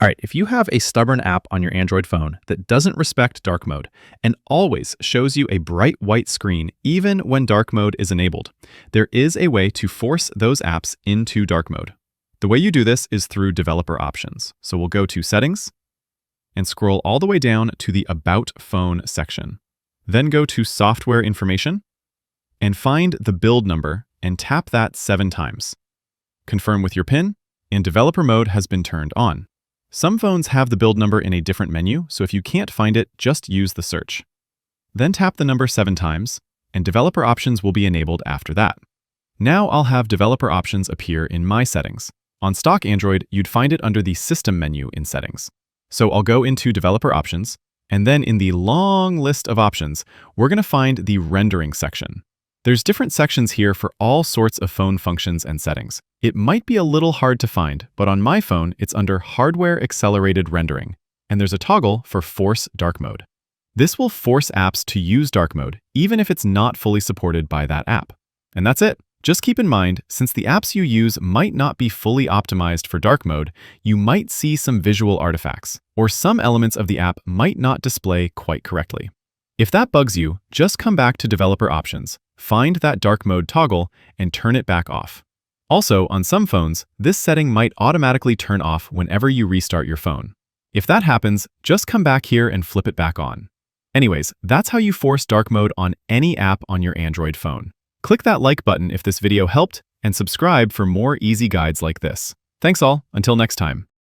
All right, if you have a stubborn app on your Android phone that doesn't respect dark mode and always shows you a bright white screen even when dark mode is enabled, there is a way to force those apps into dark mode. The way you do this is through developer options. So we'll go to Settings and scroll all the way down to the About Phone section. Then go to Software Information and find the build number and tap that 7 times. Confirm with your PIN, and developer mode has been turned on. Some phones have the build number in a different menu, so if you can't find it, just use the search. Then tap the number 7 times, and developer options will be enabled after that. Now I'll have developer options appear in my settings. On stock Android, you'd find it under the System menu in Settings. So I'll go into Developer Options, and then in the long list of options, we're going to find the Rendering section. There's different sections here for all sorts of phone functions and settings. It might be a little hard to find, but on my phone, it's under Hardware Accelerated Rendering, and there's a toggle for Force Dark Mode. This will force apps to use dark mode, even if it's not fully supported by that app. And that's it. Just keep in mind, since the apps you use might not be fully optimized for dark mode, you might see some visual artifacts, or some elements of the app might not display quite correctly. If that bugs you, just come back to Developer Options, find that dark mode toggle, and turn it back off. Also, on some phones, this setting might automatically turn off whenever you restart your phone. If that happens, just come back here and flip it back on. Anyways, that's how you force dark mode on any app on your Android phone. Click that like button if this video helped, and subscribe for more easy guides like this. Thanks all, until next time.